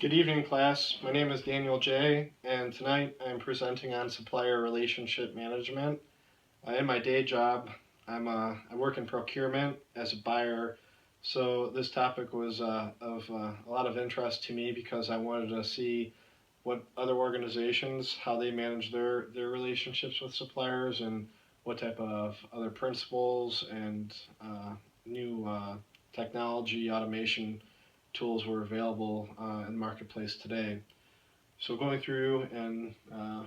Good evening, class. My name is Daniel J., and tonight I'm presenting on supplier relationship management. In my day job, I work in procurement as a buyer, so this topic was of a lot of interest to me because I wanted to see what other organizations, how they manage their relationships with suppliers, and what type of other principles and new technology automation tools were available in the marketplace today. So going through and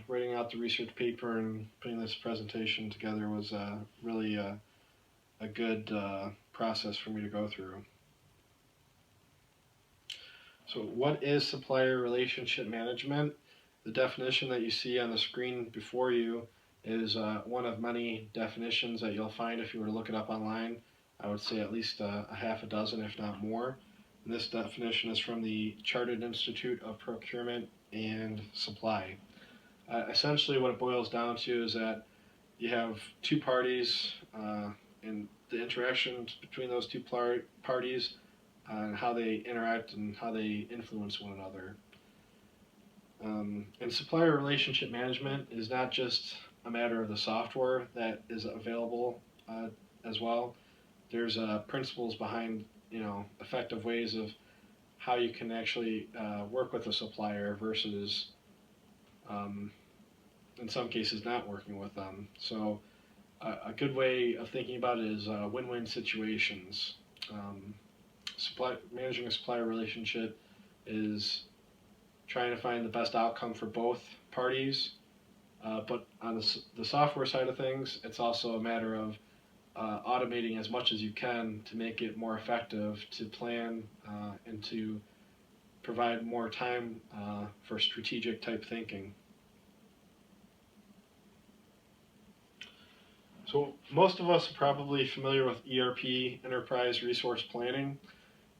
writing out the research paper and putting this presentation together was really a good process for me to go through. So what is supplier relationship management? The definition that you see on the screen before you is one of many definitions that you'll find if you were to look it up online. I would say at least a half a dozen, if not more. And this definition is from the Chartered Institute of Procurement and Supply. Essentially, what it boils down to is that you have two parties, and the interactions between those two parties, and how they interact and how they influence one another. And supplier relationship management is not just a matter of the software that is available as well. There's principles behind effective ways of how you can actually work with a supplier versus in some cases not working with them. So a good way of thinking about it is win-win situations. Managing a supplier relationship is trying to find the best outcome for both parties, but on the software side of things, it's also a matter of automating as much as you can to make it more effective, to plan and to provide more time for strategic type thinking. So most of us are probably familiar with ERP, Enterprise Resource Planning,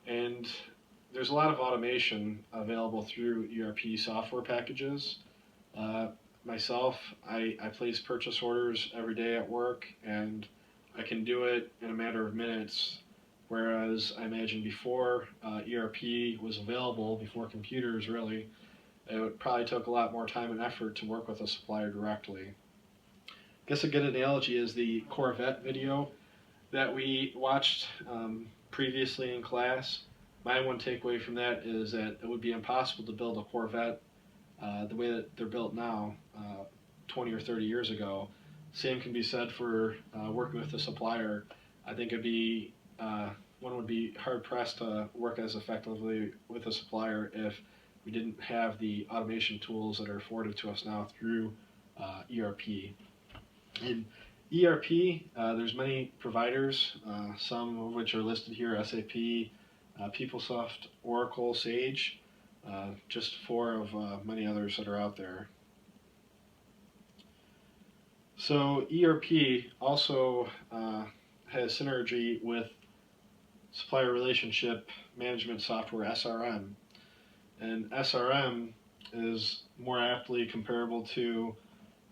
and there's a lot of automation available through ERP software packages. Myself, I place purchase orders every day at work, and I can do it in a matter of minutes, whereas I imagine before ERP was available, before computers really, it probably took a lot more time and effort to work with a supplier directly. I guess a good analogy is the Corvette video that we watched previously in class. My one takeaway from that is that it would be impossible to build a Corvette the way that they're built now 20 or 30 years ago. Same can be said for working with a supplier. I think one would be hard pressed to work as effectively with a supplier if we didn't have the automation tools that are afforded to us now through ERP. In ERP, there's many providers, some of which are listed here: SAP, PeopleSoft, Oracle, Sage, just four of many others that are out there. So ERP also has synergy with supplier relationship management software, SRM. And SRM is more aptly comparable to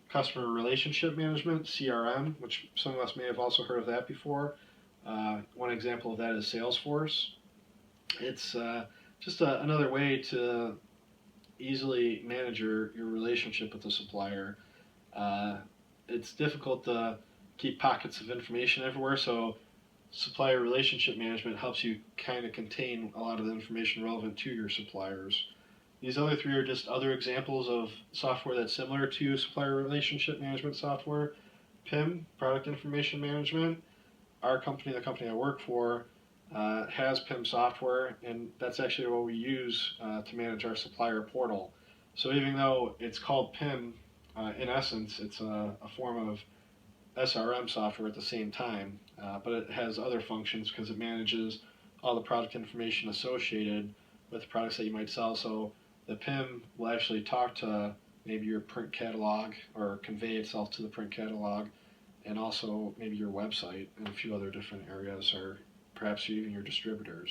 customer relationship management, CRM, which some of us may have also heard of that before. One example of that is Salesforce. It's just another way to easily manage your relationship with the supplier. It's difficult to keep pockets of information everywhere, so supplier relationship management helps you kind of contain a lot of the information relevant to your suppliers. These other three are just other examples of software that's similar to supplier relationship management software. PIM, Product Information Management. Our company, the company I work for, has PIM software, and that's actually what we use to manage our supplier portal. So even though it's called PIM, in essence, it's a form of SRM software at the same time, but it has other functions because it manages all the product information associated with the products that you might sell. So the PIM will actually talk to maybe your print catalog or convey itself to the print catalog, and also maybe your website and a few other different areas, or perhaps even your distributors.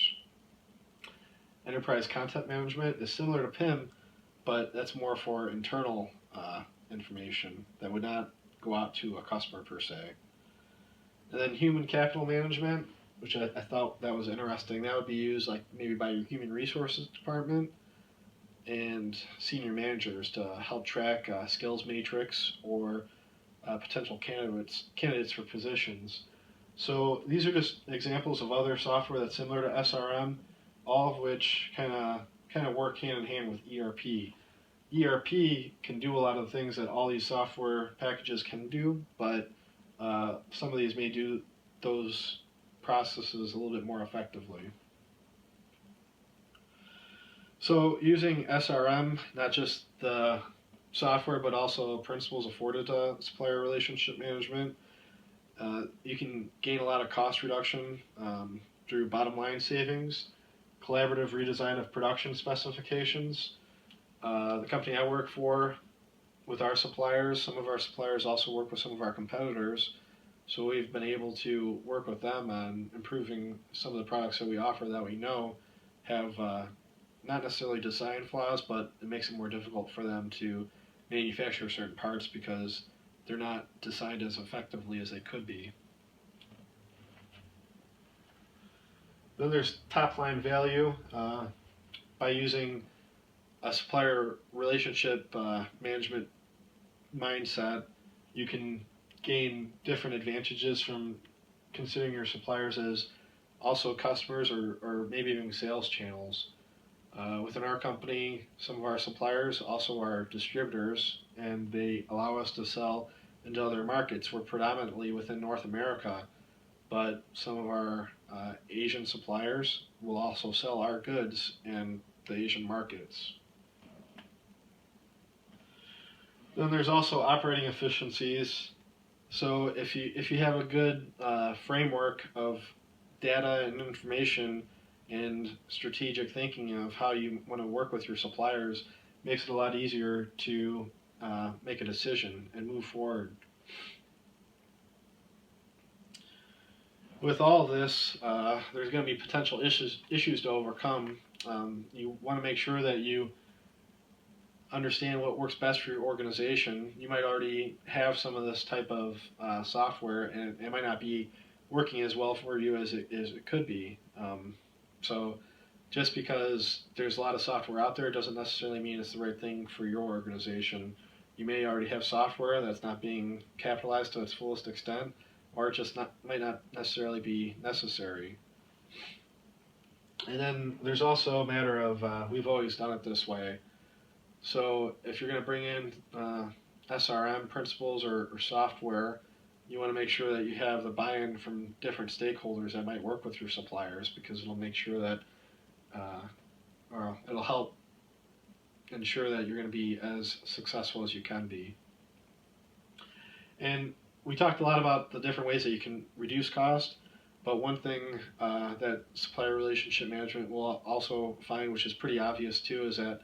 Enterprise Content Management is similar to PIM, but that's more for internal information that would not go out to a customer per se. And then Human Capital Management, which I thought that was interesting. That would be used like maybe by your Human Resources Department. and senior managers to help track skills matrix or potential candidates for positions. So these are just examples of other software that's similar to SRM, all of which kind of work hand in hand with ERP. ERP can do a lot of the things that all these software packages can do, but some of these may do those processes a little bit more effectively. So using SRM, not just the software, but also principles afforded to supplier relationship management, you can gain a lot of cost reduction through bottom line savings, collaborative redesign of production specifications. The company I work for, with our suppliers, some of our suppliers also work with some of our competitors, so we've been able to work with them on improving some of the products that we offer that we know have not necessarily design flaws, but it makes it more difficult for them to manufacture certain parts because they're not designed as effectively as they could be. Then there's top line value. By using a supplier relationship management mindset, you can gain different advantages from considering your suppliers as also customers or maybe even sales channels. Within our company, some of our suppliers also are distributors, and they allow us to sell into other markets. We're predominantly within North America, but some of our Asian suppliers will also sell our goods in the Asian markets. Then there's also operating efficiencies. So if you have a good framework of data and information and strategic thinking of how you want to work with your suppliers, it makes it a lot easier to make a decision and move forward. With all of this, there's going to be potential issues to overcome. You want to make sure that you understand what works best for your organization. You might already have some of this type of software, and it might not be working as well for you as it could be. So just because there's a lot of software out there doesn't necessarily mean it's the right thing for your organization. You may already have software that's not being capitalized to its fullest extent, or it just might not necessarily be necessary. And then there's also a matter of we've always done it this way. So if you're going to bring in SRM principles or software, you want to make sure that you have the buy-in from different stakeholders that might work with your suppliers, because it'll make sure that, or it'll help ensure that you're going to be as successful as you can be. And we talked a lot about the different ways that you can reduce cost, but one thing that supplier relationship management will also find, which is pretty obvious too, is that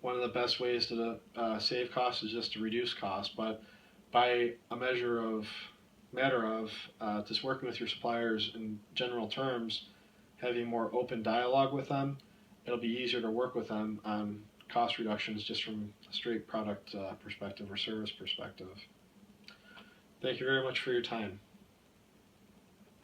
one of the best ways to save costs is just to reduce costs. But by a matter of just working with your suppliers in general terms, having more open dialogue with them, it'll be easier to work with them on cost reductions just from a straight product perspective or service perspective. Thank you very much for your time.